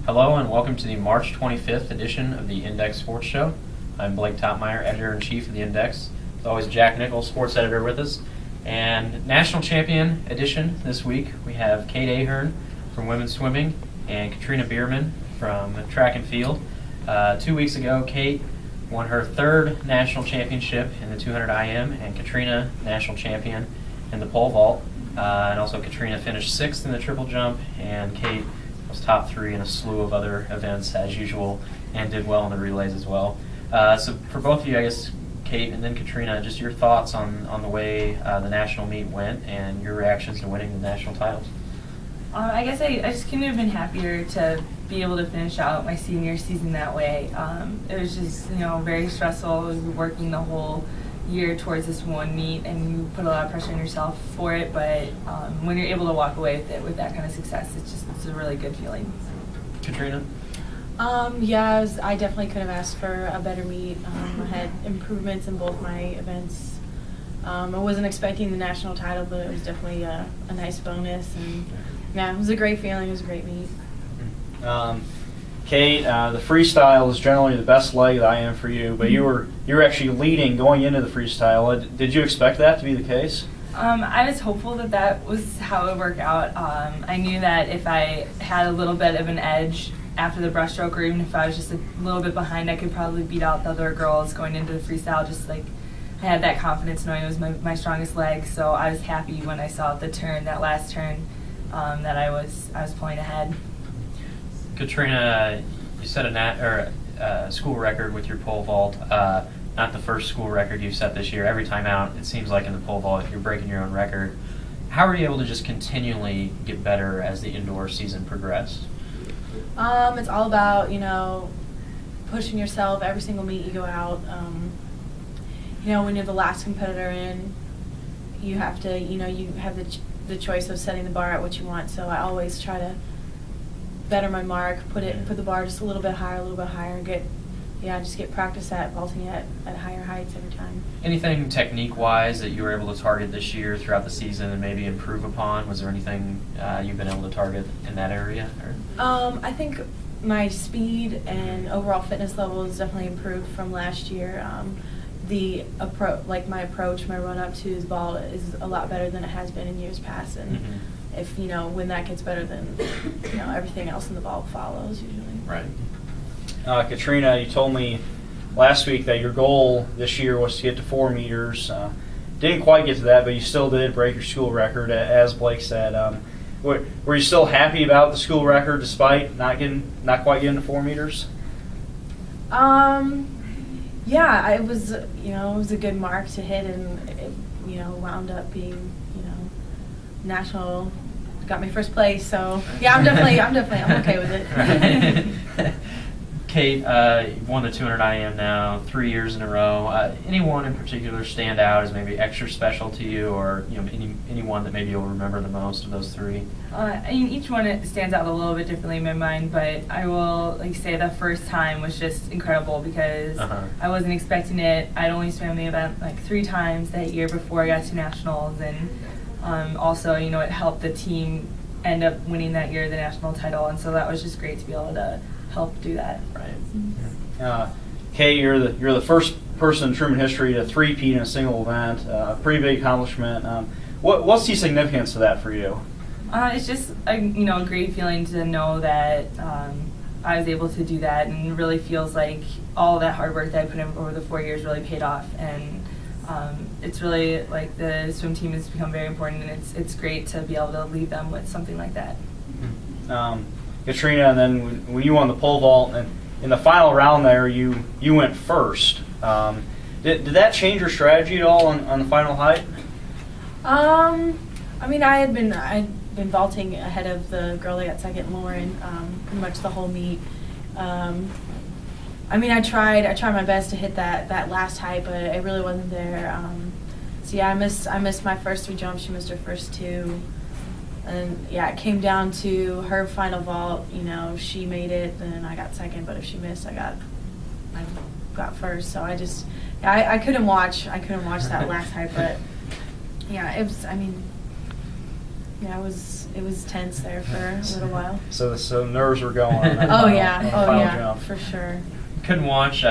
Hello and welcome to the March 25th edition of the Index Sports Show. I'm Blake Toppmeyer, editor-in-chief of the Index. As always, Jack Nicholl, sports editor, with us. And national champion edition this week, we have Kate Aherne from women's swimming and Katrina Biermann from track and field. 2 weeks ago, Kate won her third national championship in the 200 IM, and Katrina, national champion in the pole vault. And also Katrina finished sixth in the triple jump, and Kate was top three in a slew of other events as usual, and did well in the relays as well. So for both of you, I guess, Kate and then Katrina, just your thoughts on the way the national meet went and your reactions to winning the national titles. I guess I just couldn't have been happier to be able to finish out my senior season that way. It was just, very stressful. We were working the whole year towards this one meet, and you put a lot of pressure on yourself for it, but when you're able to walk away with it with that kind of success, it's a really good feeling. Katrina? I definitely could have asked for a better meet. I had improvements in both my events. I wasn't expecting the national title, but it was definitely a nice bonus, and it was a great feeling. It was a great meet. Kate, the freestyle is generally the best leg that I am for you, but you were actually leading going into the freestyle. Did you expect that to be the case? I was hopeful that was how it would work out. I knew that if I had a little bit of an edge after the breaststroke, or even if I was just a little bit behind, I could probably beat out the other girls going into the freestyle. Just like I had that confidence knowing it was my strongest leg, so I was happy when I saw that last turn, that I was pulling ahead. Katrina, you set a school record with your pole vault. Not the first school record you've set this year. Every time out, it seems like in the pole vault, you're breaking your own record. How are you able to just continually get better as the indoor season progressed? It's all about, pushing yourself every single meet you go out. When you're the last competitor in, you have to, you have the choice of setting the bar at what you want. So I always try to better my mark, put the bar just a little bit higher, and get practice at vaulting at higher heights every time. Anything technique-wise that you were able to target this year throughout the season and maybe improve upon? Was there anything you've been able to target in that area? I think my speed and overall fitness level has definitely improved from last year. My approach, my run up to the ball is a lot better than it has been in years past, and if when that gets better, then everything else in the ball follows usually. Right. Katrina, you told me last week that your goal this year was to get to 4 meters. Didn't quite get to that, but you still did break your school record, as Blake said. Were you still happy about the school record despite not quite getting to 4 meters? It was it was a good mark to hit, and it wound up being national. Got me first place, so I'm okay with it. Kate, you've won the 200 IM now 3 years in a row. Anyone in particular stand out as maybe extra special to you, or anyone that maybe you'll remember the most of those three? Each one stands out a little bit differently in my mind, but I will say the first time was just incredible because I wasn't expecting it. I'd only swam the event 3 times that year before I got to nationals, and also it helped the team end up winning that year the national title, and so that was just great to be able to help do that. Right. Kate, you're the first person in Truman history to three-peat in a single event. A pretty big accomplishment. What's the significance of that for you? It's just a great feeling to know that I was able to do that, and it really feels like all that hard work that I put in over the 4 years really paid off, and it's really the swim team has become very important, and it's great to be able to leave them with something like that. Katrina, and then when you won the pole vault, and in the final round there, you went first. Did that change your strategy at all on the final height? I'd been vaulting ahead of the girl that got second, Lauren, pretty much the whole meet. I tried my best to hit that last height, but it really wasn't there. I missed my first 3 jumps. She missed her first 2. And it came down to her final vault. She made it, then I got second. But if she missed, I got first. So I couldn't watch that last height. But it was. Yeah, it was tense there for a little while. So nerves were going. On that Oh final- yeah, on the oh final yeah, jump. for sure. Couldn't watch.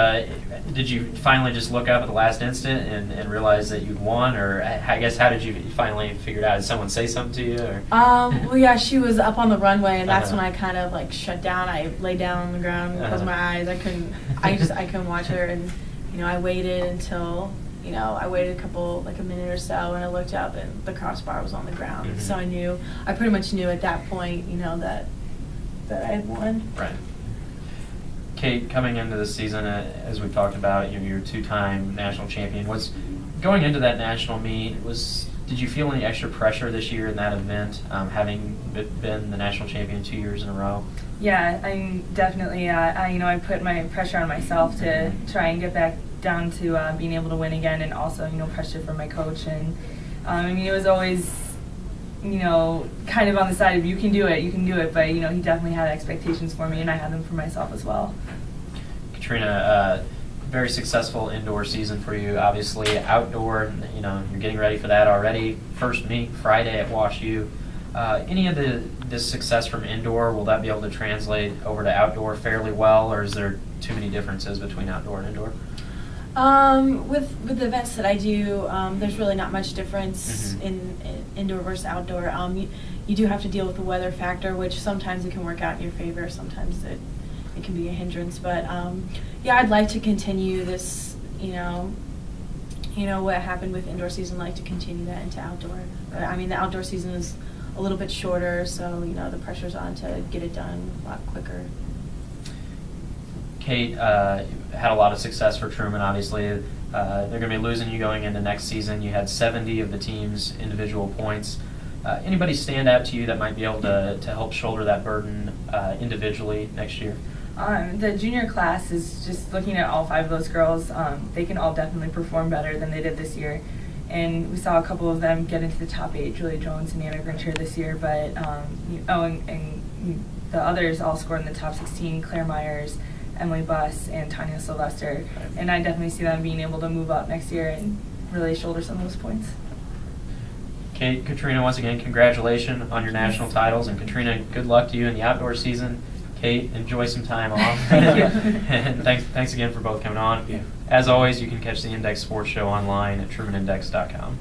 Did you finally just look up at the last instant and realize that you'd won, or I guess how did you finally figure it out? Did someone say something to you? Or? Well, yeah, she was up on the runway, and that's Uh-huh. when I kind of like shut down. I lay down on the ground, closed Uh-huh. my eyes. I couldn't watch her, and I waited until I waited a minute or so, and I looked up, and the crossbar was on the ground. Mhm. So I pretty much knew at that point, that I had won. Right. Kate, coming into the season, as we've talked about, you're a two-time national champion. Going into that national meet, did you feel any extra pressure this year in that event, having been the national champion 2 years in a row? Yeah, I definitely. I put my pressure on myself to try and get back down to being able to win again, and also pressure from my coach. And it was always kind of on the side of you can do it, but he definitely had expectations for me, and I had them for myself as well. Katrina, very successful indoor season for you. Obviously, outdoor, you're getting ready for that already. First meet Friday at Wash U. Any of this success from indoor, will that be able to translate over to outdoor fairly well, or is there too many differences between outdoor and indoor? With the events that I do, there's really not much difference Mhm. in indoor versus outdoor. You do have to deal with the weather factor, which sometimes it can work out in your favor, sometimes it can be a hindrance. But yeah, I'd like to continue this, what happened with indoor season, like to continue that into outdoor. The outdoor season is a little bit shorter, so the pressure's on to get it done a lot quicker. Kate, had a lot of success for Truman, obviously. They're going to be losing you going into next season. You had 70 of the team's individual points. Anybody stand out to you that might be able to help shoulder that burden individually next year? The junior class is just looking at all 5 of those girls. They can all definitely perform better than they did this year. And we saw a couple of them get into the top 8, Julia Jones and Anna Grincher this year. But, and the others all scored in the top 16, Claire Myers, Emily Buss, and Tanya Sylvester. And I definitely see them being able to move up next year and really shoulder some of those points. Kate, Katrina, once again, congratulations on your national titles. And Katrina, good luck to you in the outdoor season. Kate, enjoy some time off. Thank you. And thanks again for both coming on. Yeah. As always, you can catch the Index Sports Show online at trumanindex.com.